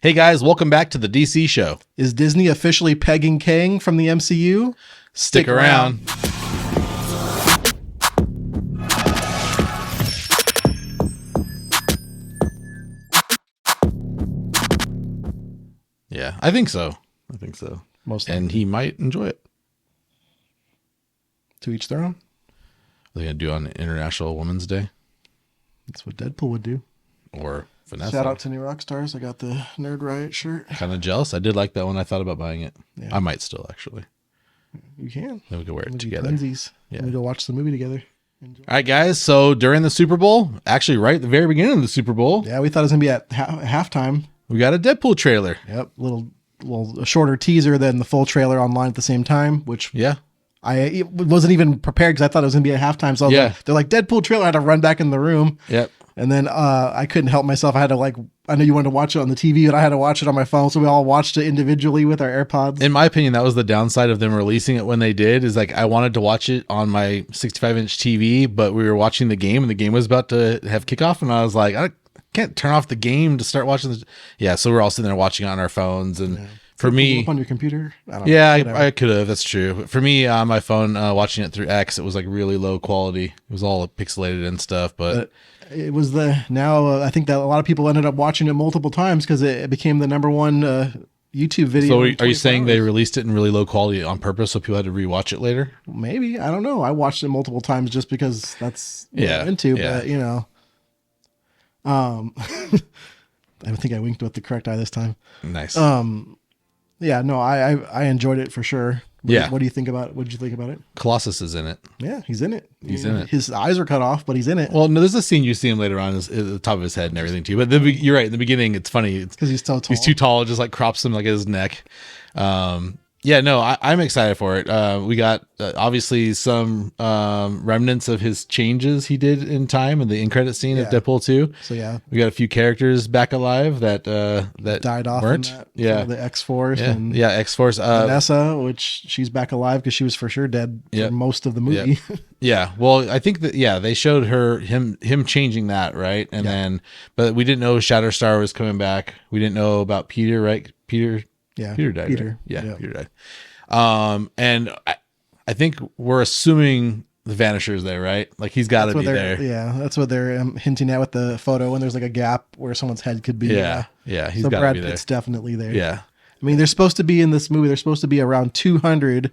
Hey guys, welcome back to the DC show. Is Disney officially pegging Kang from the MCU? Stick around. Yeah, I think so. Mostly. And he might enjoy it. To each their own. They're going to do on International Women's Day. That's what Deadpool would do. Or Vanessa. Shout out to New Rockstars. I got the Nerd Riot shirt. Kind of jealous. I did like that one. I thought about buying it. Yeah. I might still, actually. You can. Then we can wear it We'll do together. twinsies. Yeah. We go watch the movie together. Enjoy. All right, guys. So during the Super Bowl, actually right at the very beginning of the Super Bowl, Yeah, we thought it was going to be at halftime. we got a Deadpool trailer. Yep. A shorter teaser than the full trailer online at the same time, which Yeah. I wasn't even prepared because I thought it was going to be at halftime. So I was Yeah. like, they're like, Deadpool trailer. I had to run back in the room. Yep. And then I couldn't help myself. I had to I know you wanted to watch it on the TV, but I had to watch it on my phone. So we all watched it individually with our AirPods. In my opinion, that was the downside of them releasing it when they did, is like I wanted to watch it on my 65-inch TV, but we were watching the game and the game was about to have kickoff. And I was like, I can't turn off the game to start watching this. Yeah. So we're all sitting there watching it on our phones. And for me, Up on your computer. I don't yeah, know, I could have. That's true. But for me, on my phone, watching it through X, it was like really low quality. It was all pixelated and stuff. But it was I think that a lot of people ended up watching it multiple times because it became the number one YouTube video. so in are you saying 24 they hours. released it in really low quality on purpose so people had to rewatch it later? Maybe. I don't know. I watched it multiple times just because that's what Yeah, I'm into. yeah. But, I think I winked with the correct eye this time. Nice. Yeah, no, I enjoyed it for sure. Yeah. What do you think about it? What did you think about it? Colossus is in it. Yeah, he's in it. He's in it. His eyes are cut off, but he's in it. Well, no, there's a scene you see him later on at the top of his head and everything too. But you're right. In the beginning, it's funny. It's Because he's so tall. he's too tall. It just like crops him like at his neck. Yeah, no, I'm excited for it. We got obviously some remnants of his changes he did in time in the end credit scene of Yeah. Deadpool 2. So yeah, We got a few characters back alive that died off weren't. in that. Yeah. The X-Force Yeah, and yeah, X-Force. Vanessa, which she's back alive because she was for sure dead Yep. for most of the movie. Yeah, well, I think that they showed him changing that, right? And then, but we didn't know Shatterstar was coming back. We didn't know about Peter, right? Peter died. Peter. Right? Yeah, Yep. Peter died. And I think we're assuming the Vanisher's there, right? Like he's got to be there. Yeah, that's what they're hinting at with the photo. When there's like a gap where someone's head could be. Yeah, he's So got to Brad be there. Pitt's definitely there. Yeah, I mean, there's supposed to be in this movie. There's supposed to be around 200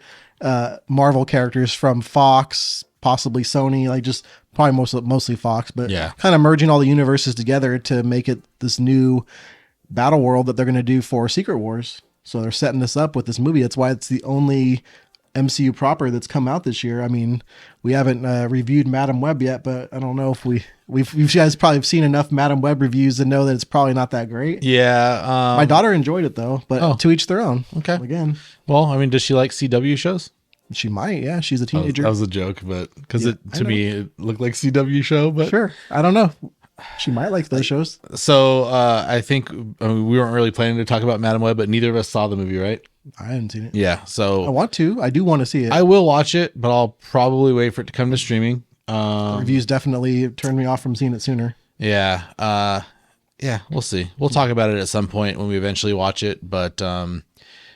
Marvel characters from Fox, possibly Sony, like just probably mostly Fox, but Yeah. kind of merging all the universes together to make it this new battle world that they're going to do for Secret Wars. So they're setting this up with this movie. That's why it's the only MCU proper that's come out this year. I mean, we haven't reviewed Madam Web yet, but I don't know if you guys probably have seen enough Madam Web reviews to know that it's probably not that great. yeah. My daughter enjoyed it though, but to each their own. Okay. Again, Well, I mean, does she like CW shows? she might. Yeah, she's a teenager. That was a joke, but because Yeah, I to know. me it looked like CW show, but Sure. I don't know. She might like those shows. So I think we weren't really planning to talk about Madam Web, but neither of us saw the movie, right? I haven't seen it. Yeah. I So want to. I do want to see it. I will watch it, but I'll probably wait for it to come to streaming. Reviews definitely turned me off from seeing it sooner. Yeah. Yeah. We'll see. We'll talk about it at some point when we eventually watch it. But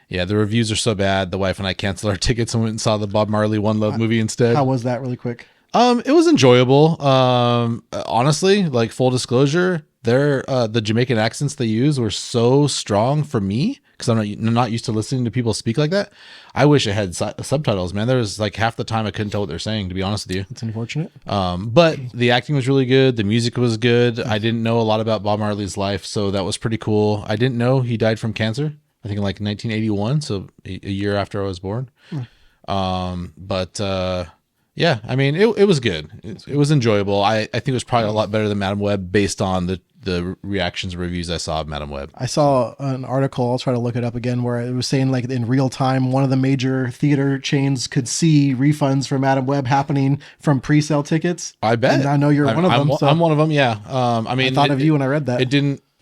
yeah, the reviews are so bad. The wife and I canceled our tickets and went and saw the Bob Marley One Love movie instead. How was that really quick? It was enjoyable. Honestly, like full disclosure, the Jamaican accents they use were so strong for me because I'm not used to listening to people speak like that. I wish it had subtitles, man. There was like half the time I couldn't tell what they're saying, to be honest with you. It's unfortunate. But the acting was really good. The music was good. I didn't know a lot about Bob Marley's life, so that was pretty cool. I didn't know he died from cancer. I think in like 1981, so a year after I was born. Yeah, I mean, it was good. It was enjoyable. I think it was probably a lot better than Madam Web based on the reactions and reviews I saw of Madam Web. I saw an article, I'll try to look it up again, where it was saying like in real time, one of the major theater chains could see refunds for Madam Web happening from pre-sale tickets. I bet. And I know you're one of them. So I'm one of them. Yeah. I mean, I thought of you when I read that. It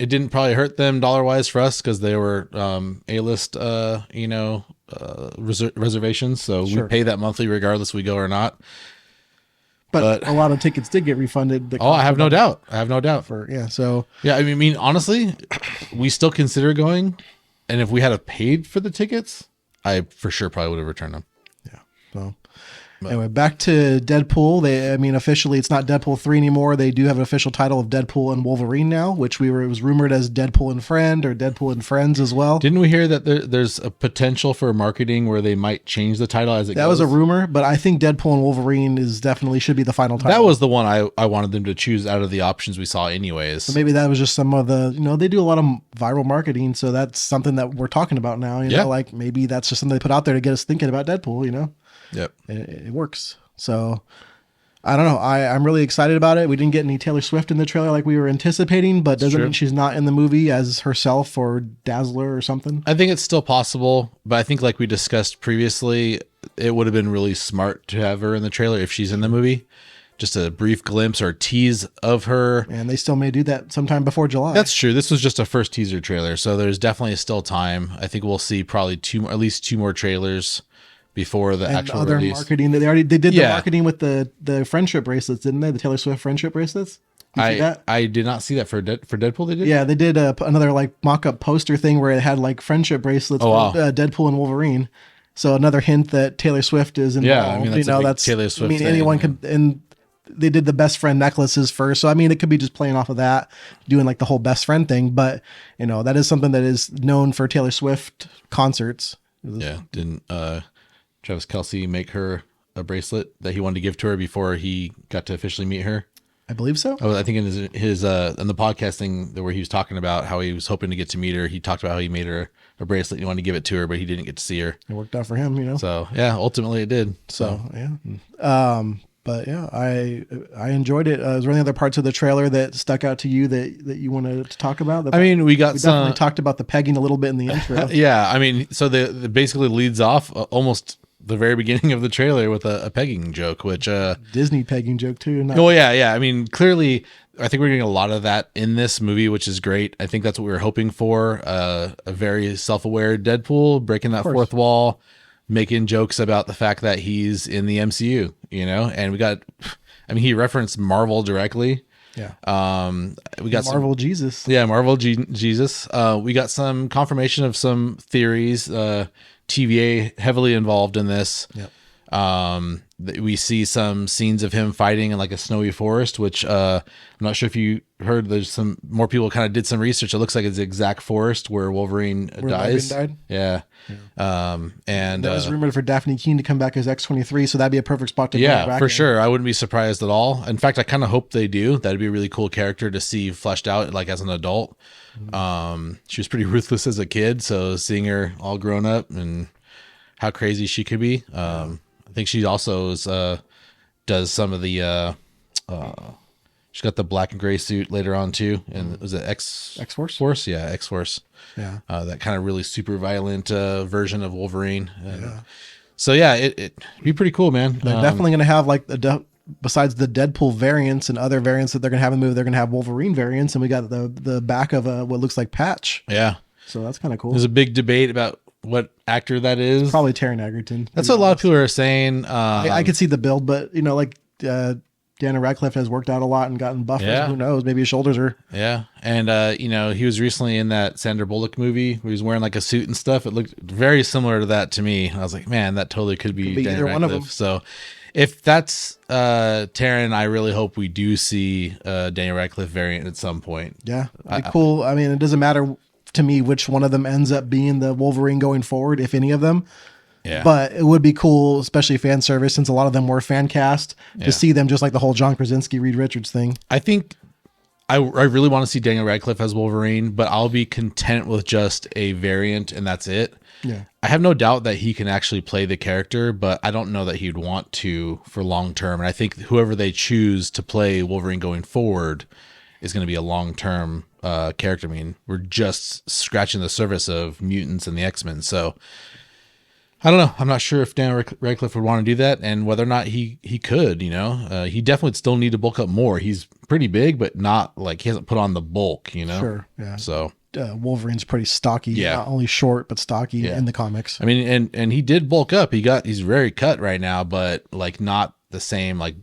didn't probably hurt them dollar wise for us because they were A-list, reservations. So Sure. we pay that monthly regardless we go or not. But a lot of tickets did get refunded. Oh, I have no doubt. I have no doubt. So Yeah, I mean, honestly, we still consider going, and if we had paid for the tickets, I for sure probably would have returned them. yeah. So anyway, back to Deadpool. Officially, it's not Deadpool 3 anymore. They do have an official title of Deadpool and Wolverine now, which it was rumored as Deadpool and Friend or Deadpool and Friends as well. Didn't we hear that there's a potential for marketing where they might change the title as it goes? That was a rumor, but I think Deadpool and Wolverine should be the final title. That was the one I wanted them to choose out of the options we saw anyways. So maybe that was just some of the, they do a lot of viral marketing. So that's something that we're talking about now, like maybe that's just something they put out there to get us thinking about Deadpool, Yep. It works. So I don't know. I'm really excited about it. We didn't get any Taylor Swift in the trailer like we were anticipating, but doesn't mean she's not in the movie as herself or Dazzler or something. I think it's still possible, but I think like we discussed previously, it would have been really smart to have her in the trailer if she's in the movie. Just a brief glimpse or tease of her. And they still may do that sometime before July. That's true. This was just a first teaser trailer, so there's definitely still time. I think we'll see probably at least two more trailers before the actual other release. Marketing that they did the marketing with the friendship bracelets, didn't they? The Taylor Swift friendship bracelets. I did not see that for Deadpool. They did. Yeah, they did another like mock-up poster thing where it had like friendship bracelets for Deadpool and Wolverine. So another hint that Taylor Swift is involved. Yeah, I mean that's Taylor Swift. Anyone could, and they did the best friend necklaces first. So it could be just playing off of that, doing like the whole best friend thing. But that is something that is known for Taylor Swift concerts. Yeah, didn't Travis Kelce make her a bracelet that he wanted to give to her before he got to officially meet her? I believe so. Oh, I think in his in the podcast thing where he was talking about how he was hoping to get to meet her, he talked about how he made her a bracelet. He wanted to give it to her, but he didn't get to see her. It worked out for him, So yeah, ultimately it did. So yeah. But yeah, I enjoyed it. Is there any other parts of the trailer that stuck out to you that you wanted to talk about? We definitely talked about the pegging a little bit in the intro. Yeah, so the basically leads off almost the very beginning of the trailer with a pegging joke, which Disney pegging joke too. Yeah. Clearly, I think we're getting a lot of that in this movie, which is great. I think that's what we were hoping for. A very self-aware Deadpool breaking that fourth wall, making jokes about the fact that he's in the MCU, and he referenced Marvel directly. Yeah. We got Marvel Jesus. Yeah, Marvel Jesus. We got some confirmation of some theories. TVA heavily involved in this. Yep. We see some scenes of him fighting in like a snowy forest, which I'm not sure if you heard. There's some more people kind of did some research. It looks like it's the exact forest where Wolverine dies. Logan died? Yeah. And that was rumored for Daphne Keane to come back as X-23, so that'd be a perfect spot to bring her back for in. sure. I wouldn't be surprised at all. In fact, I kind of hope they do. That'd be a really cool character to see fleshed out like as an adult. She was pretty ruthless as a kid, so seeing her all grown up and how crazy she could be. I think she also does some of the she's got the black and gray suit later on too, and was it X-Force? Yeah, X-Force. Yeah. That kind of really super violent version of Wolverine. So yeah, it'd be pretty cool, man. They're definitely going to have like besides the Deadpool variants and other variants that they're going to have in the movie, they're going to have Wolverine variants, and we got the back of what looks like Patch. Yeah. So that's kind of cool. There's a big debate about what actor that is. Probably Taron Egerton. That's what a lot of people are saying. I could see the build, but Daniel Radcliffe has worked out a lot and gotten buffer. Yeah. Who knows? Maybe his shoulders are. Yeah. And, he was recently in that Sandra Bullock movie where he was wearing like a suit and stuff. It looked very similar to that to me. I was like, man, that totally could be Daniel either Radcliffe. one of them. So if that's Taron, I really hope we do see Daniel Radcliffe variant at some point. Yeah. It'd be cool. It doesn't matter to me which one of them ends up being the Wolverine going forward, if any of them. Yeah. But it would be cool, especially fan service, since a lot of them were fan cast, to see them just like the whole John Krasinski, Reed Richards thing. I think I really want to see Daniel Radcliffe as Wolverine, but I'll be content with just a variant and that's it. Yeah. I have no doubt that he can actually play the character, but I don't know that he'd want to for long term. And I think whoever they choose to play Wolverine going forward is going to be a long-term character. We're just scratching the surface of mutants and the X-Men. So I don't know. I'm not sure if Dan Radcliffe would want to do that and whether or not he could, he definitely would still need to bulk up more. He's pretty big, but not like he hasn't put on the bulk, Sure. Yeah. So Wolverine's pretty stocky. Yeah. Not only short, but stocky in the comics. And he did bulk up. He's very cut right now, but like not the same, like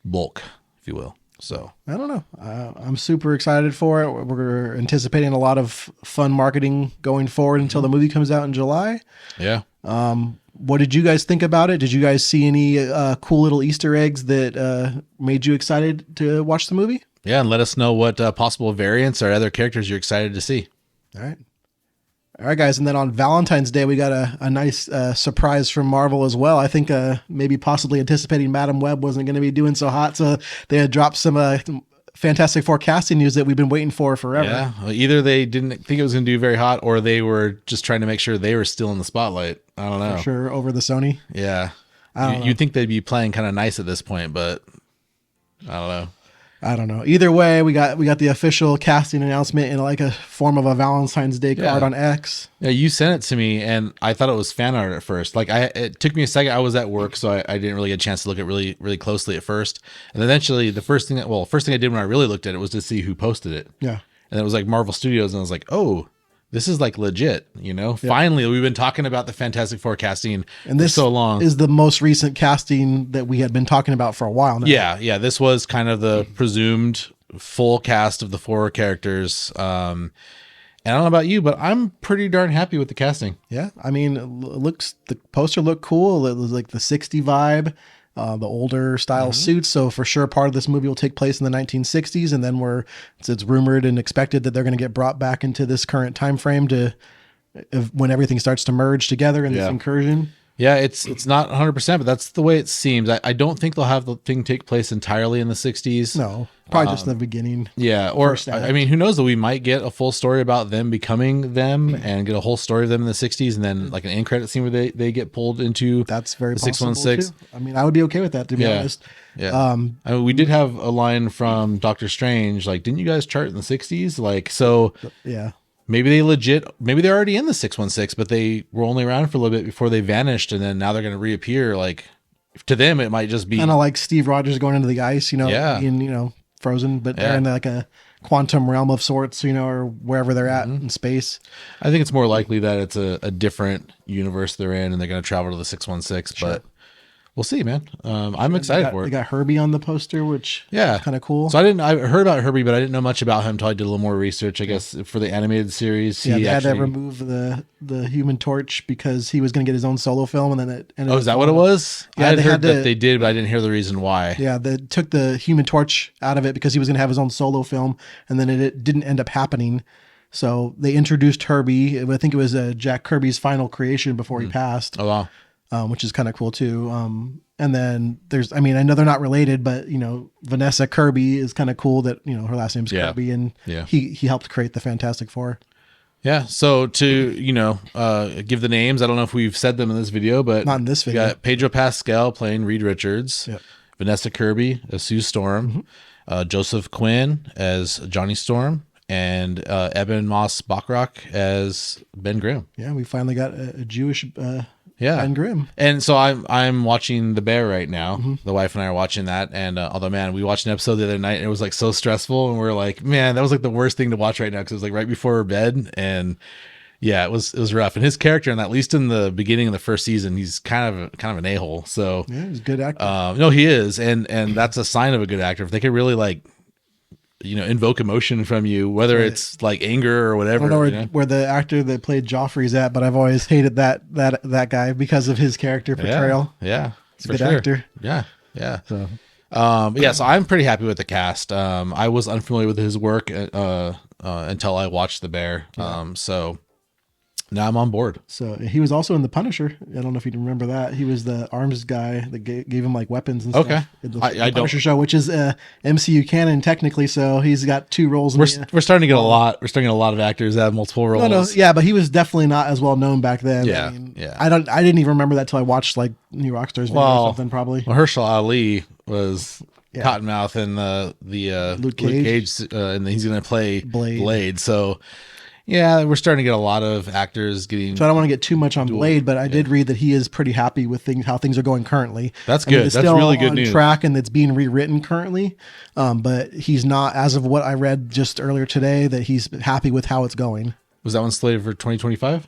bulk, if you will. So I don't know. I'm super excited for it. We're anticipating a lot of fun marketing going forward until the movie comes out in July. yeah. What did you guys think about it? Did you guys see any cool little Easter eggs that made you excited to watch the movie? Yeah, and let us know what possible variants or other characters you're excited to see. All right. All right, guys. And then on Valentine's Day, we got a nice surprise from Marvel as well. I think maybe possibly anticipating Madam Web wasn't going to be doing so hot. So they had dropped some Fantastic Four casting news that we've been waiting for forever. Yeah, well, either they didn't think it was going to do very hot, or they were just trying to make sure they were still in the spotlight. I don't know. For sure, over the Sony. Yeah. I don't know. You'd think they'd be playing kind of nice at this point, but I don't know. I don't know. Either way, we got the official casting announcement in like a form of a Valentine's Day card on X. Yeah, you sent it to me, and I thought it was fan art at first. Like, it took me a second. I was at work, so I didn't really get a chance to look at really, really closely at first. And eventually, the first thing I did when I really looked at it was to see who posted it. Yeah. And it was like Marvel Studios, and I was like, oh, this is like legit, Finally, we've been talking about the Fantastic Four casting And this for so long. is the most recent casting that we had been talking about for a while now. Yeah. This was kind of the presumed full cast of the four characters. And I don't know about you, but I'm pretty darn happy with the casting. Yeah. I mean, the poster looked cool. It was like the 60 vibe, the older style suits. So for sure, part of this movie will take place in the 1960s. And then it's rumored and expected that they're going to get brought back into this current time frame when everything starts to merge together in this incursion. Yeah, it's not 100%, but that's the way it seems. I don't think they'll have the thing take place entirely in the 60s. No, probably just in the beginning. Yeah, or First act. I mean, who knows? That we might get a full story about them becoming them and get a whole story of them in the 60s, and then like an end credit scene where they get pulled into That's very the possible 616. too. I mean, I would be okay with that, to be honest. Yeah. I mean, we did have a line from Doctor Strange, like, didn't you guys chart in the 60s? Like, so Yeah. maybe they're already in the 616, but they were only around for a little bit before they vanished, and then now they're going to reappear. Like, to them, it might just be Kind of like Steve Rogers going into the ice, Yeah. in, Frozen, but they're in like a quantum realm of sorts, or wherever they're at in space. I think it's more likely that it's a different universe they're in, and they're going to travel to the 616. But we'll see, man. I'm excited for They it. got Herbie on the poster, which Yeah, is kind of cool. So I heard about Herbie, but I didn't know much about him until I did a little more research. I guess for the animated series, Yeah, they had to remove the Human Torch because he was going to get his own solo film, and then it ended Oh, up is that what it was? Yeah, I had they heard had that to- they did, but I didn't hear the reason why. Yeah, they took the Human Torch out of it because he was going to have his own solo film, and then it didn't end up happening. So they introduced Herbie. I think it was Jack Kirby's final creation before he passed, Oh wow. which is kind of cool too. And then I know they're not related, but Vanessa Kirby is kind of cool that her last name's Yeah. Kirby, and Yeah. he helped create the Fantastic Four. Yeah. So to give the names, I don't know if we've said them in this video, but Not in this we video. got Pedro Pascal playing Reed Richards, Yep. Vanessa Kirby as Sue Storm, Joseph Quinn as Johnny Storm, and Eben Moss Bachrach as Ben Grimm. Yeah, we finally got a Jewish Yeah. Ben Grimm. And so I'm watching The Bear right now. The wife and I are watching that, and although man, we watched an episode the other night, and it was like so stressful, and we're like, man, that was like the worst thing to watch right now because it was like right before bed, and yeah, it was rough. And his character, and at least in the beginning of the first season, he's kind of an a-hole. So Yeah, he's a good actor. no, he is, and that's a sign of a good actor if they can really like invoke emotion from you, whether it's like anger or whatever. I don't know where the actor that played Joffrey's at, but I've always hated that guy because of his character portrayal. Yeah, He's a good actor. Yeah, yeah. So So I'm pretty happy with the cast. I was unfamiliar with his work until I watched The Bear. So now I'm on board. So he was also in The Punisher. I don't know if you remember that. He was the arms guy that gave him like weapons and stuff. Okay. In the I don't- Punisher show, which is MCU canon technically. So he's got two roles. In We're starting to get a lot. We're starting to get a lot of actors that have multiple roles. No, yeah, but he was definitely not as well known back then. Yeah, I mean, yeah. I didn't even remember that till I watched like New Rockstars video or something. Probably. Mahershala Ali was Yeah. Cottonmouth in the Luke Luke Cage. Cage, and he's going to play Blade. Blade. So yeah, we're starting to get a lot of actors getting. So I don't want to get too much on Blade, but I did read that he is pretty happy with how things are going currently. That's I mean, good. it's That's still really good on news. track, and it's being rewritten currently. But he's not, as of what I read just earlier today, that he's happy with how it's going. Was that one slated for 2025?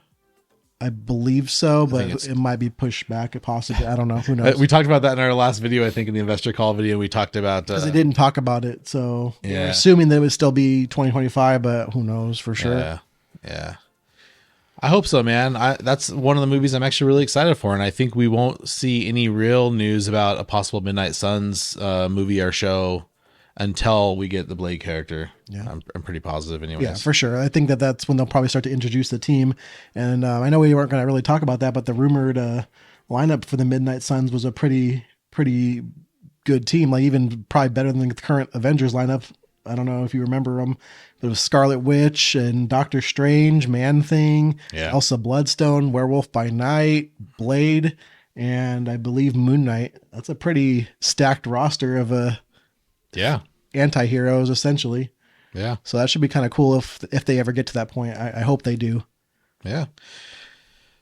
I believe so, but it's- it might be pushed back. Possibly, I don't know. Who knows? We talked about that in our last video, I think, in the investor call video. We talked about Because they didn't talk about it, so we're Yeah. assuming that it would still be 2025, but who knows for sure. Yeah. I hope so, man. That's one of the movies I'm actually really excited for, and I think we won't see any real news about a possible Midnight Suns movie or show until we get the Blade character. Yeah. I'm pretty positive, anyways. Yeah, for sure. I think that that's when they'll probably start to introduce the team. And I know we weren't going to really talk about that, but the rumored lineup for the Midnight Suns was a pretty good team. Like even probably better than the current Avengers lineup. I don't know if you remember them. There was Scarlet Witch and Doctor Strange, Man Thing, Yeah. Elsa Bloodstone, Werewolf by Night, Blade, and I believe Moon Knight. That's a pretty stacked roster of Yeah. anti-heroes essentially. Yeah. So that should be kind of cool if they ever get to that point. I hope they do. Yeah.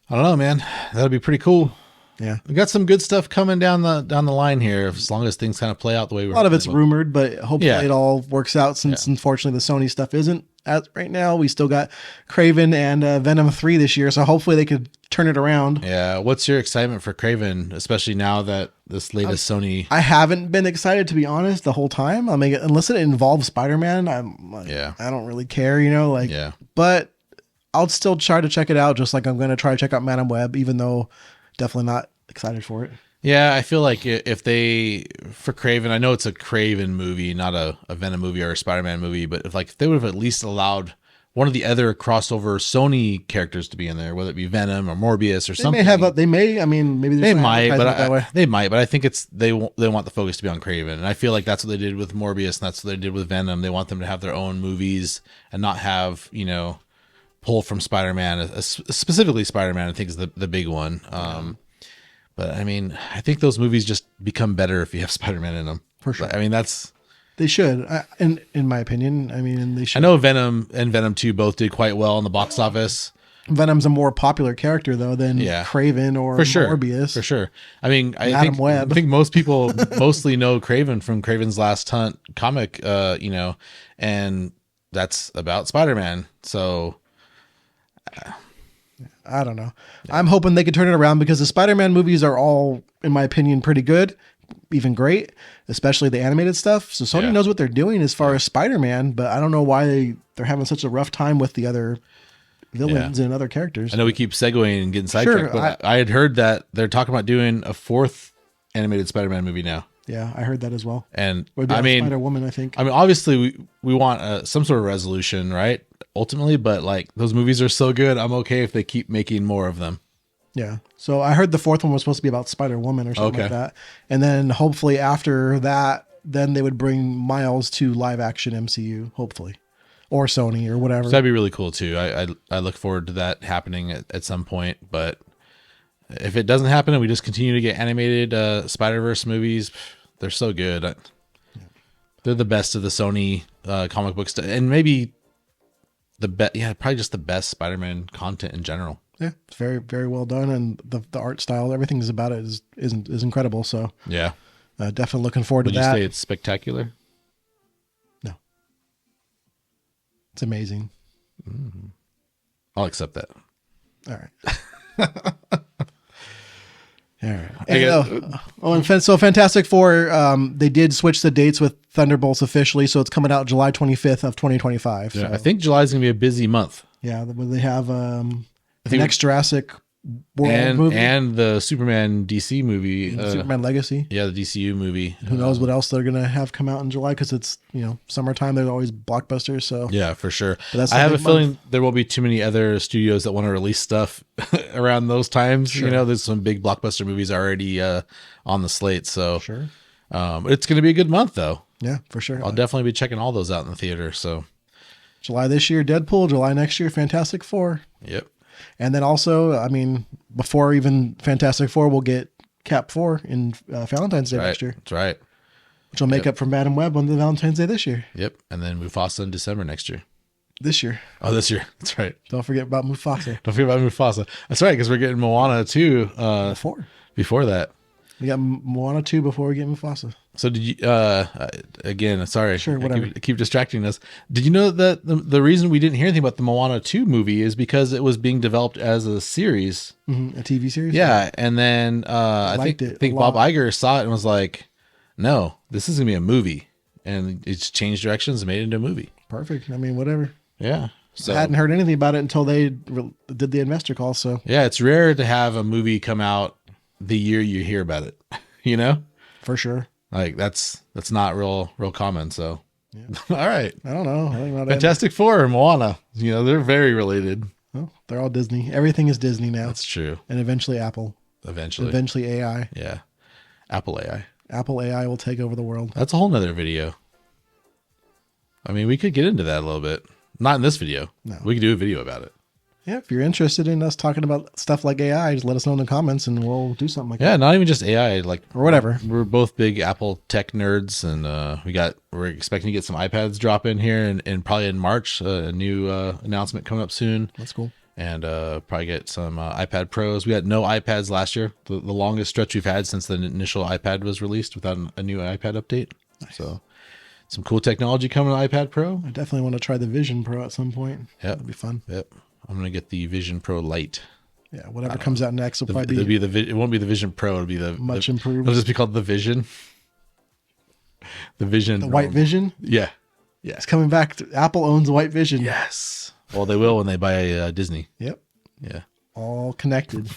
I don't know, man. That'll be pretty cool. Yeah. We got some good stuff coming down the line here, as long as things kind of play out the way we're A lot of it's rumored, but hopefully Yeah. it all works out since unfortunately the Sony stuff isn't as right now. We still got Craven and Venom 3 this year. So hopefully they could turn it around. Yeah. What's your excitement for Craven, especially now that this latest Sony? I haven't been excited, to be honest, the whole time. I mean, unless it involves Spider-Man, I'm like, Yeah. I don't really care, you know, like, Yeah. but I'll still try to check it out. Just like I'm going to try to check out Madam Web, even though definitely not excited for it. Yeah, I feel like if they, for Craven, I know it's a Craven movie, not a Venom movie or a Spider-Man movie, but if they would have at least allowed one of the other crossover Sony characters to be in there, whether it be Venom or Morbius or They something. may have, they may, I mean, maybe They might, but that way. they might, but I think they want the focus to be on Craven, and I feel like that's what they did with Morbius, and that's what they did with Venom. They want them to have their own movies and not have pull from Spider-Man, specifically Spider-Man. I think is the big one. But I mean, I think those movies just become better if you have Spider-Man in them. For sure. I mean, that's. They should, in my opinion. I mean, they should. I know Venom and Venom 2 both did quite well in the box office. Venom's a more popular character though than Craven or For sure. Morbius. For sure. I mean, I Madam Web. think most people mostly know Craven from Craven's Last Hunt comic, and that's about Spider-Man. So I don't know. I'm hoping they could turn it around because the Spider-Man movies are all, in my opinion, pretty good, even great, especially the animated stuff. So Sony knows what they're doing as far as Spider-Man, but I don't know why they're having such a rough time with the other villains and other characters. I know we keep segueing and getting sidetracked, but I had heard that they're talking about doing a fourth animated Spider-Man movie now. Yeah, I heard that as well. And I mean, Spider-Woman, I think. I mean, obviously we want some sort of resolution, right? Ultimately, but like those movies are so good, I'm okay if they keep making more of them. Yeah. So I heard the fourth one was supposed to be about Spider-Woman or something like that. And then hopefully after that, then they would bring Miles to live action MCU, hopefully. Or Sony or whatever. So that'd be really cool too. I look forward to that happening at some point. But if it doesn't happen and we just continue to get animated Spider-Verse movies, they're so good. They're the best of the Sony comic book stuff, and maybe the best. Yeah, probably just the best Spider-Man content in general. Yeah, it's very, very well done, and the art style, everything is about it is incredible. So Yeah, definitely looking forward would to you that. say it's spectacular? No, it's amazing. I'll accept that. All right. All right. And, so Fantastic Four, they did switch the dates with Thunderbolts officially, so it's coming out July 25th of 2025. Yeah, So, I think July is gonna be a busy month. yeah, they have the think- next Jurassic World And movie, the Superman DC movie. Superman Legacy. Yeah, the DCU movie. Who knows what else they're gonna have come out in July because it's summertime. There's always blockbusters. So Yeah, for sure. that's I a have a big feeling there will be too many other studios that want to release stuff around those times. Sure. There's some big blockbuster movies already on the slate. So sure, it's going to be a good month, though. yeah, for sure. I'll definitely be checking all those out in the theater. So, July this year, Deadpool. July next year, Fantastic Four. yep. And then also, I mean, before even Fantastic Four, we'll get Cap 4 in Valentine's Day next year, That's right. which will make up for Madam Web on the Valentine's Day this year. Yep. And then Mufasa in December next year. This year. Oh, this year. That's right. Don't forget about Mufasa. Don't forget about Mufasa. That's right, because we're getting Moana too Before. before that. We got Moana 2 before we get Mufasa. So did you? Again, sorry, Sure, I whatever. keep distracting us. Did you know that the reason we didn't hear anything about the Moana 2 movie is because it was being developed as a series? A TV series. Yeah, and then I liked think it a think Bob lot. Iger saw it and was like, "No, this is gonna be a movie," and it's changed directions and made it into a movie. Perfect. I mean, whatever. Yeah. So I hadn't heard anything about it until they did the investor call. So yeah, it's rare to have a movie come out the year you hear about it. You know, for sure. like that's not real common. So all right, I don't know. I think about it. Fantastic Four and Moana. You know, they're very related. Well, they're all Disney. Everything is Disney now. That's true. And eventually Apple. Eventually, AI. yeah. Apple AI. Apple AI will take over the world. That's a whole nother video. I mean, we could get into that a little bit. Not in this video. No. We could do a video about it. Yeah, if you're interested in us talking about stuff like AI, just let us know in the comments and we'll do something like that. Yeah, not even just AI, like Or whatever. We're both big Apple tech nerds, and we're expecting to get some iPads drop in here, and probably in March, a new announcement coming up soon, That's cool. and probably get some iPad Pros. We had no iPads last year, the longest stretch we've had since the initial iPad was released without a new iPad update. So, some cool technology coming to iPad Pro. I definitely want to try the Vision Pro at some point. Yep. That'd be fun. Yep, I'm gonna get the Vision Pro Lite. Yeah, whatever comes out next will It'll probably be it won't be the Vision Pro. It'll be the much the, improved. It'll just be called the Vision. The Vision. The White Vision. Yeah. It's coming back. Apple owns White Vision. Yes. Well, they will when they buy Disney. Yep. Yeah. All connected.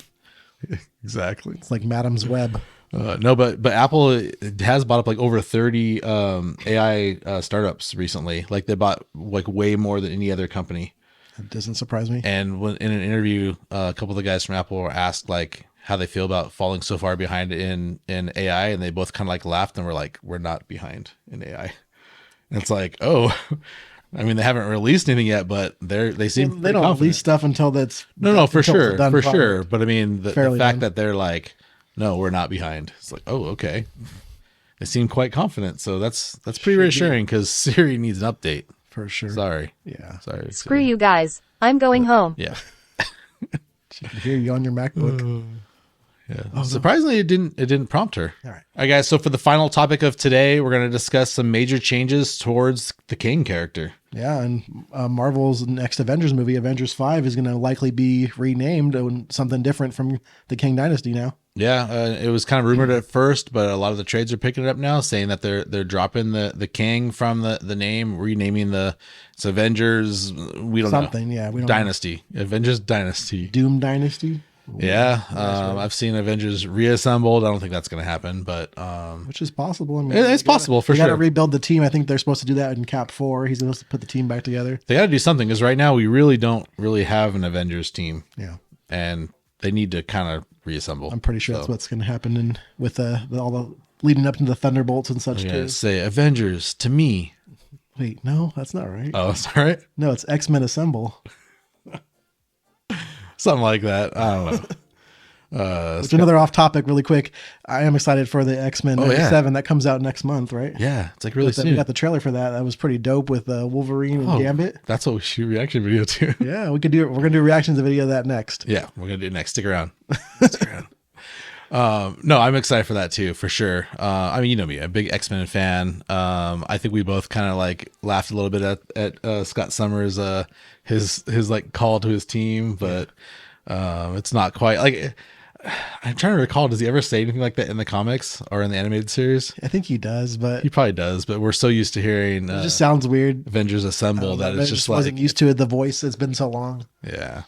Exactly. It's like Madam's Web. No, but Apple has bought up like over 30 AI startups recently. Like they bought like way more than any other company. That doesn't surprise me. And when in an interview, a couple of the guys from Apple were asked like how they feel about falling so far behind in AI, and they both kind of like laughed and were like, "We're not behind in AI." And it's like, oh, I mean, they haven't released anything yet, but they seem They don't confident. release stuff until that's No, for until it's a sure, done for product. sure. But I mean, the Fairly fact done. that they're like, no, we're not behind. It's like, oh, okay. They seem quite confident, so that's pretty reassuring because Siri needs an update. For sure. Sorry, Yeah. sorry. Screw Siri. you guys. I'm going home. Yeah, She can hear you on your MacBook. yeah. Surprisingly, it didn't prompt her. All right. All right, guys. So for the final topic of today, we're going to discuss some major changes towards the King character. Yeah, and Marvel's next Avengers movie, Avengers 5, is going to likely be renamed something different from the King Dynasty now. Yeah, it was kind of rumored at first, but a lot of the trades are picking it up now, saying that they're dropping the King from the name, renaming it's Avengers. We don't Something, know. yeah. We don't know. Dynasty, Avengers Dynasty. Doom Dynasty, Yeah, I've seen Avengers reassembled. I don't think that's going to happen, but which is possible. I mean, it's possible for They got to sure. rebuild the team. I think they're supposed to do that in Cap 4. He's supposed to put the team back together. They got to do something because right now we really don't have an Avengers team, Yeah. and they need to kind of reassemble. I'm pretty sure that's what's going to happen with all the leading up to the Thunderbolts and such Yeah, too. say Avengers to me. Wait, no, that's not right. Oh, sorry, No, it's X-Men Assemble. something like that. I don't know. It's another off topic really quick. I am excited for the X-Men Oh, yeah. 97 that comes out next month, right? Yeah, it's like really We soon. got the trailer for that. That was pretty dope with Wolverine and Oh, Gambit. That's what we shoot a reaction video to. Yeah, we could do it. We're going to do a reactions video of that next. Yeah, we're gonna do it next. Stick around. Stick around. No, I'm excited for that too, for sure. I mean, you know me, a big X-Men fan. I think we both kind of like laughed a little bit at Scott Summers, his like call to his team, but it's not quite like. I'm trying to recall. Does he ever say anything like that in the comics or in the animated series? I think he does, but He probably does, but we're so used to hearing it just sounds weird. Avengers Assemble that I it's just like, wasn't used to it. The voice, it's been so long. yeah.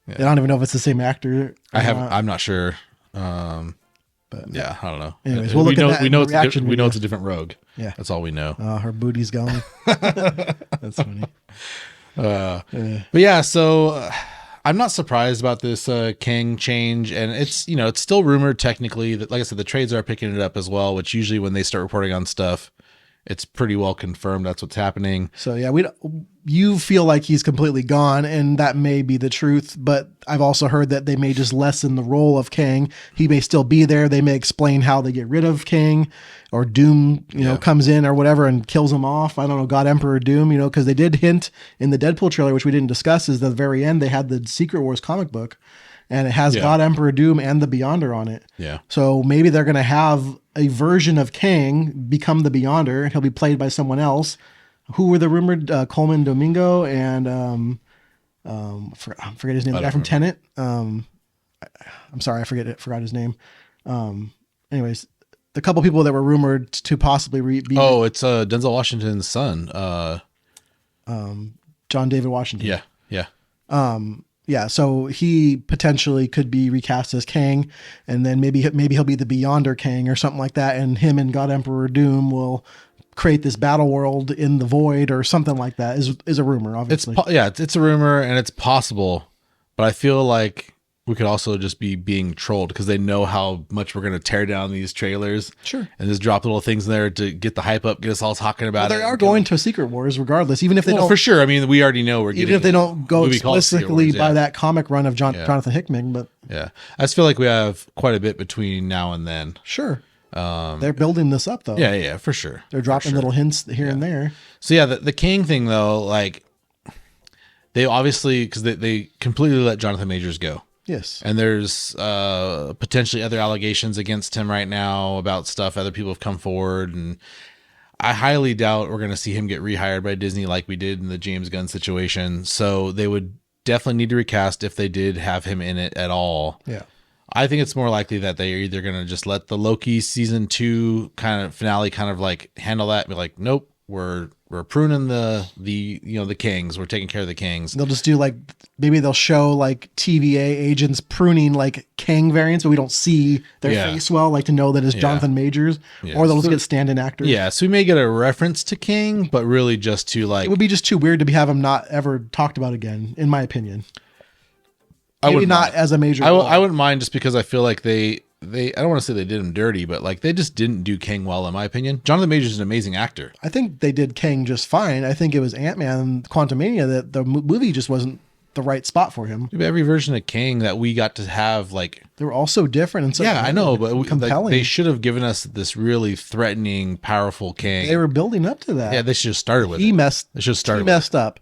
I don't even know if it's the same actor. or not. I'm not sure. But Yeah, I don't know. Anyways, we'll look at that we in know the it's reaction we know video. it's a different Rogue. Yeah. That's all we know. Her booty's gone. That's funny. But yeah, so I'm not surprised about this King change, and it's it's still rumored technically that, like I said, the trades are picking it up as well. Which usually when they start reporting on stuff, it's pretty well confirmed that's what's happening. So yeah, you feel like he's completely gone, and that may be the truth. But I've also heard that they may just lessen the role of Kang. He may still be there. They may explain how they get rid of Kang, or Doom, comes in or whatever and kills him off. I don't know, God Emperor Doom, because they did hint in the Deadpool trailer, which we didn't discuss, is the very end they had the Secret Wars comic book. and it has Yeah. God Emperor Doom and the Beyonder on it. Yeah. So maybe they're going to have a version of Kang become the Beyonder, and he'll be played by someone else. Who were the rumored Coleman Domingo and I forget his name. The guy from Tenet. I'm sorry, I forgot his name. Anyways, the couple people that were rumored to possibly be Oh, it's Denzel Washington's son. John David Washington. Yeah. Yeah. Yeah, so he potentially could be recast as Kang, and then maybe he'll be the Beyonder Kang or something like that, and him and God Emperor Doom will create this battle world in the void or something like that. Is a rumor, obviously. It's a rumor and it's possible, but I feel like we could also just be being trolled because they know how much we're going to tear down these trailers. Sure. And just drop little things in there to get the hype up, get us all talking about it. They are going to Secret Wars regardless, even if they don't. For sure. I mean, we already know we're getting. Even if they don't go a movie called Secret explicitly Wars, by yeah. that comic run of Jonathan Hickman, but Yeah. I just feel like we have quite a bit between now and then. sure. They're building this up though. Yeah, for sure. They're dropping little hints here and there. So yeah, the King thing though, like they obviously, because they completely let Jonathan Majors go. Yes. And there's potentially other allegations against him right now about stuff other people have come forward. And I highly doubt we're going to see him get rehired by Disney like we did in the James Gunn situation. So they would definitely need to recast if they did have him in it at all. Yeah. I think it's more likely that they are either going to just let the Loki season 2 kind of finale kind of like handle that and be like, nope, we're pruning the Kings. We're taking care of the Kings. They'll just do like, maybe they'll show like TVA agents pruning like Kang variants, but we don't see their Yeah. face well, like to know that it's Jonathan Majors, or they'll just get stand-in actors. Yeah, so we may get a reference to King, but really just to like, It would be just too weird to have him not ever talked about again, in my opinion. Maybe wouldn't not mind. as a major I role. wouldn't mind just because I feel like they I don't want to say they did him dirty, but like they just didn't do King well, in my opinion. Jonathan Majors is an amazing actor. I think they did Kang just fine. I think it was Ant-Man and Quantumania that the movie just wasn't the right spot for him. Every version of King that we got to have, like, They were all so different and so yeah, I know, but compelling. like, they should have given us this really threatening, powerful King. They were building up to that. Yeah, they should have started with he it. messed. They should have started He with it. messed up.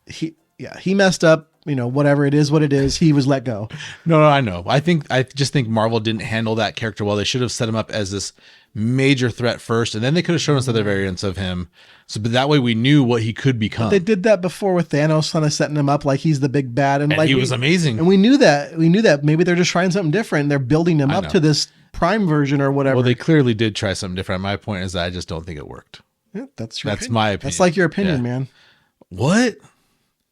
He messed up. You know, whatever it is, what it is. He was let go. No, I know. I just think Marvel didn't handle that character well. They should have set him up as this major threat first, and then they could have shown us other variants of him. So, but that way we knew what he could become. They did that before with Thanos, kind of setting him up like he's the big bad, and like he was amazing. And we knew that. We knew that maybe they're just trying something different. They're building him up know. to this prime version or whatever. Well, they clearly did try something different. My point is that I just don't think it worked. Yeah, that's your That's opinion. my opinion. That's like your opinion, Yeah. man. What?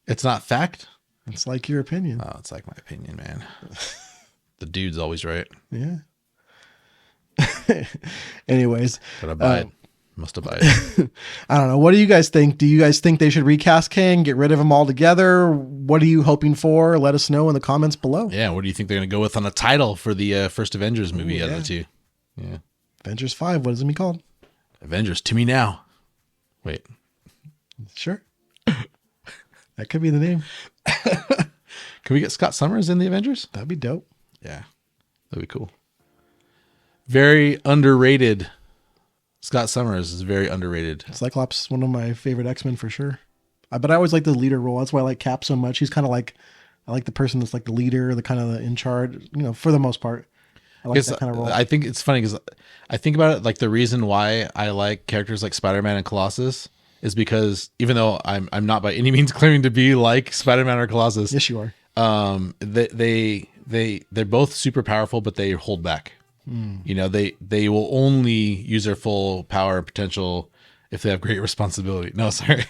It's not fact? It's like your opinion. Oh, it's like my opinion, man. The dude's always right. Yeah. Anyways, But abide. Must abide. I don't know. What do you guys think? Do you guys think they should recast Kang, get rid of him altogether? What are you hoping for? Let us know in the comments below. Yeah, what do you think they're going to go with on a title for the first Avengers movie out of the two? Yeah. Avengers 5, what is it be called? Avengers, to me now. Wait. Sure. That could be the name. Can we get Scott Summers in the Avengers? That'd be dope. Yeah. That'd be cool. Very underrated. Scott Summers is very underrated. Cyclops, one of my favorite X-Men for sure. But I always like the leader role. That's why I like Cap so much. He's kind of like, I like the person that's like the leader, the kind of in charge, you know, for the most part. I like that kind of role. I think it's funny because I think about it like the reason why I like characters like Spider-Man and Colossus is because even though I'm not by any means claiming to be like Spider-Man or Colossus, Yes, you are. they're both super powerful, but they hold back. You know, they will only use their full power and potential if they have great responsibility. No, sorry.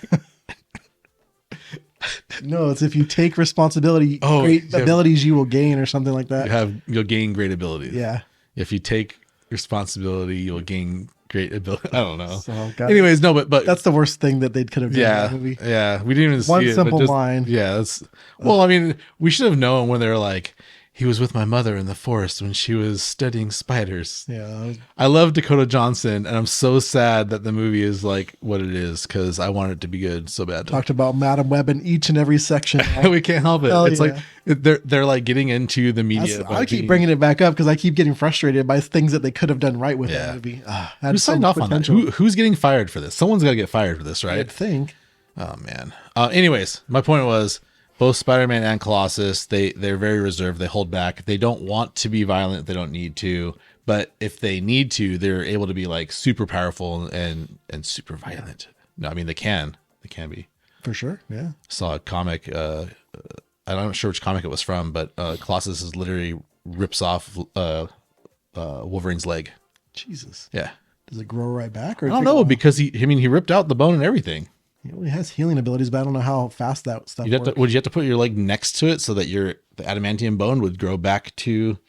No, it's if you take responsibility, Oh, great yeah. abilities you will gain or something like that. You'll gain great abilities. Yeah. If you take responsibility, you'll gain great ability. I don't know. So, got- Anyways, no, but That's the worst thing that they could have done in yeah, that movie. yeah. We didn't even One see it. simple but just, line. Yeah, that's well. I mean, we should have known when they were like, he was with my mother in the forest when she was studying spiders. Yeah. I love Dakota Johnson, and I'm so sad that the movie is like what it is because I want it to be good so bad. Talked about Madam Web in each and every section. We can't help it. Hell It's yeah. like they're like getting into the media. I keep bringing it back up because I keep getting frustrated by things that they could have done right with Yeah. that movie. Who signed off on that? Who's getting fired for this? Someone's got to get fired for this, right? I'd think. Oh man. Anyways, my point was both Spider-Man and Colossus, they're very reserved. They hold back. They don't want to be violent. They don't need to. But if they need to, they're able to be like super powerful and super violent. No, I mean they can. They can be. For sure. Yeah. Saw a comic. I'm not sure which comic it was from, but Colossus is literally rips off Wolverine's leg. Jesus. Yeah. Does it grow right back? Or I don't know because he ripped out the bone and everything. He only has healing abilities, but I don't know how fast that stuff Would works. you have to put your leg next to it so that the adamantium bone would grow back to?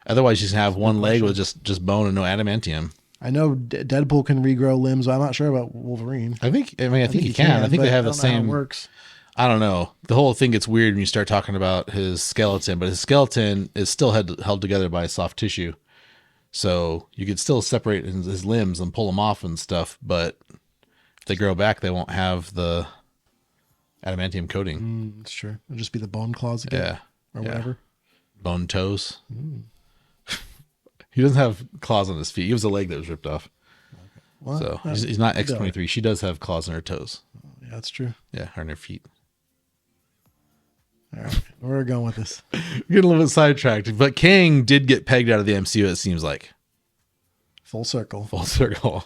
Otherwise, you just have one leg with just bone and no adamantium. I know Deadpool can regrow limbs, but I'm not sure about Wolverine. I think he can. I think but they have the don't know how it same. works. I don't know. The whole thing gets weird when you start talking about his skeleton, but his skeleton is still held together by soft tissue. So you could still separate his limbs and pull them off and stuff, but if they grow back, they won't have the adamantium coating. Sure. It'll just be the bone claws again. Yeah. Or whatever. Bone toes. He doesn't have claws on his feet. He has a leg that was ripped off. Well, So he's not X-23. She does have claws on her toes. yeah, that's true. Yeah, on her feet. All right. Where are we going with this? We're getting a little bit sidetracked, but Kang did get pegged out of the MCU, it seems like. Full circle. Full circle.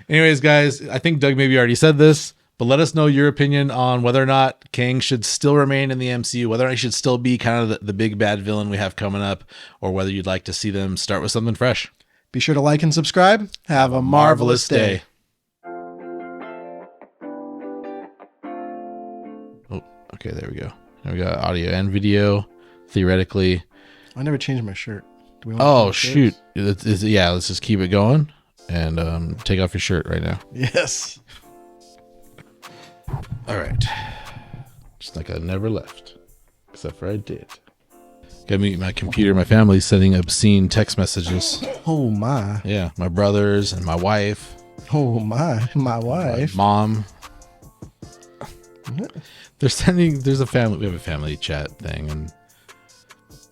Anyways, guys, I think Doug maybe already said this, but let us know your opinion on whether or not Kang should still remain in the MCU, whether or not he should still be kind of the big bad villain we have coming up, or whether you'd like to see them start with something fresh. Be sure to like and subscribe. Have a marvelous day. Oh, okay, there we go. Now we got audio and video, theoretically. I never changed my shirt. Do we want Oh, to shoot. Yeah, let's just keep it going and take off your shirt right now. Yes. All right. Just like I never left, except for I did. Got me my computer. My family's sending obscene text messages. Oh, my. Yeah, my brothers and my wife, Oh, my. My my wife. mom. They're sending. There's a family. We have a family chat thing, and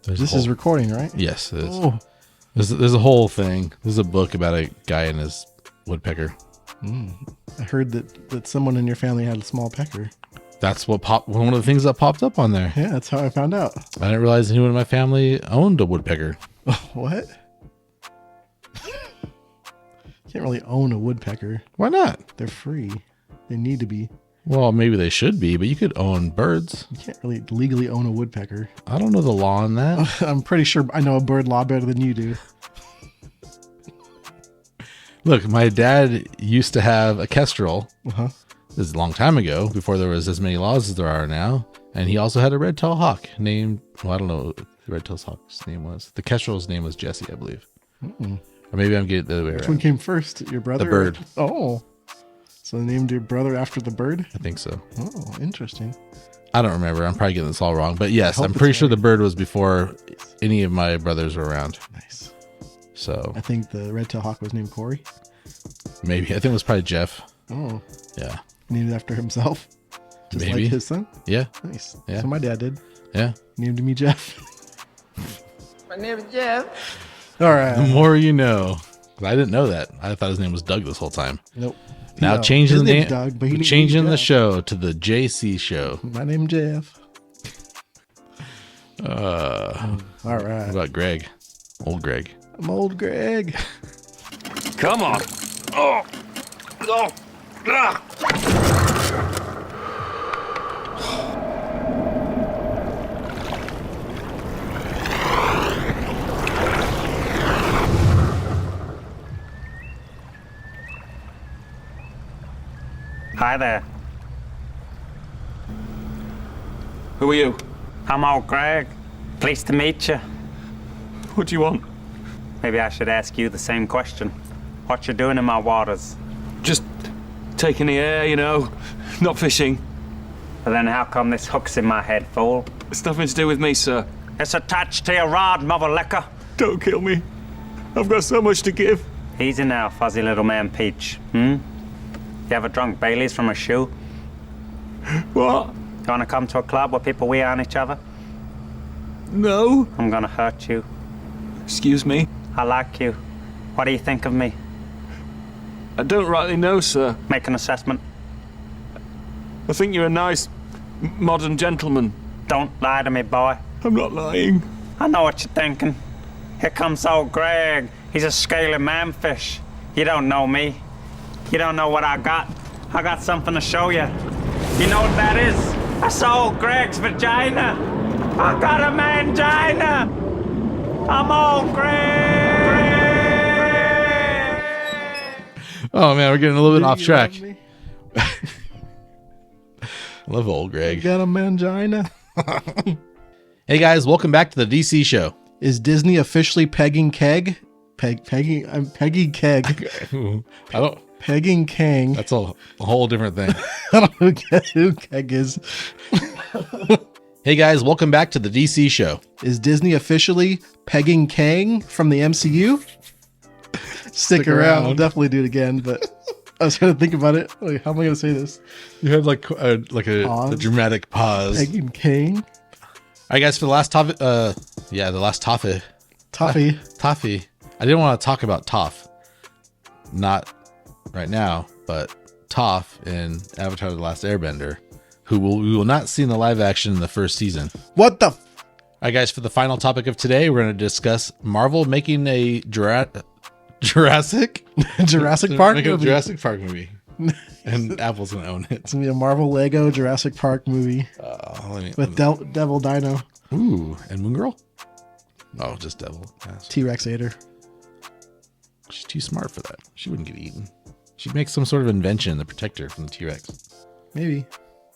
This is recording, right? yes. It is. Oh. There's a whole thing. There's a book about a guy and his woodpecker. I heard that someone in your family had a small pecker. That's what popped. One of the things that popped up on there. Yeah, that's how I found out. I didn't realize anyone in my family owned a woodpecker. What? Can't really own a woodpecker. Why not? They're free. They need to be. Well, maybe they should be, but you could own birds. You can't really legally own a woodpecker. I don't know the law on that. I'm pretty sure I know a bird law better than you do. Look, my dad used to have a kestrel. Uh-huh. This is a long time ago, before there was as many laws as there are now. And he also had a red-tailed hawk named, well, I don't know what the red-tailed hawk's name was. The kestrel's name was Jesse, I believe. Or maybe I'm getting it the other way Which one around. came first? Your brother? The bird. Oh. So they named your brother after the bird? I think so. Oh, interesting. I don't remember. I'm probably getting this all wrong. But yes, hope I'm it's pretty sure right. the bird was before any of my brothers were around. Nice. So I think the red-tailed hawk was named Corey. maybe. I think it was probably Jeff. Oh. Yeah. Named after himself. Just Maybe. like his son? Yeah. Nice. Yeah. So my dad did. Yeah. Named me Jeff. My name is Jeff. All The right. more you know. 'Cause I didn't know that. I thought his name was Doug this whole time. Nope. Now No, changing his the name's name, Doug, but he named me changing the Jeff. show to the JC show. My name's Jeff. What All right. about Greg? Old Greg. I'm old Greg. Come on. Oh. Oh. Ah. Hi there. Who are you? I'm old Greg. Pleased to meet you. What do you want? Maybe I should ask you the same question. What you doing in my waters? Just taking the air, you know. Not fishing. But then how come this hook's in my head, fool? It's nothing to do with me, sir. It's attached to your rod, mother liquor. Don't kill me. I've got so much to give. Easy now, fuzzy little man Peach. You ever drunk Bailey's from a shoe? What? You wanna come to a club where people wee on each other? No. I'm gonna hurt you. Excuse me. I like you. What do you think of me? I don't rightly know, sir. Make an assessment. I think you're a nice modern gentleman. Don't lie to me, boy. I'm not lying. I know what you're thinking. Here comes old Greg. He's a scaly manfish. You don't know me. You don't know what I got. I got something to show you. You know what that is? That's old Greg's vagina. I got a mangina. I'm old Greg. Oh man, we're getting a little bit off You track. love me? Love old Greg. Got a mangina. Hey guys, welcome back to the DC show. Is Disney officially pegging Keg? I'm pegging Keg. I don't. Pegging Kang. That's a whole different thing. I don't know who Keg is. Hey guys, welcome back to the DC show. Is Disney officially pegging Kang from the MCU? Stick around. I'll definitely do it again, but I was trying to think about it. Like, how am I going to say this? You had like a Pause. dramatic pause. Pegging Kang? All right, guys, for the last topic, the last topic, Toffee. Toffee. I didn't want to talk about Toph. Not right now, but Toph in Avatar: The Last Airbender, we will not see in the live action in the first season. What the? All right, guys, for the final topic of today, we're going to discuss Marvel making a Jurassic Park making a movie? Jurassic Park movie, and Apple's going to own it. It's going to be a Marvel Lego Jurassic Park movie with Devil Dino. Ooh, and Moon Girl? Oh, just Devil. Yes. T-Rex Ader. She's too smart for that. She wouldn't get eaten. She'd make some sort of invention to protect her from the T-Rex. Maybe.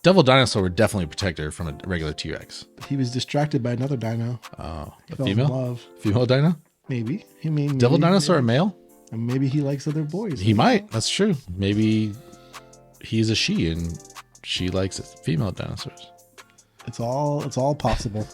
Devil Dinosaur would definitely protect her from a regular T-Rex. He was distracted by another dino. Oh, a Fell in female? love. Female dino? Maybe. I mean, Devil maybe, Dinosaur a male? And maybe he likes other boys. He might. That's true. Maybe he's a she and she likes female dinosaurs. It's all possible.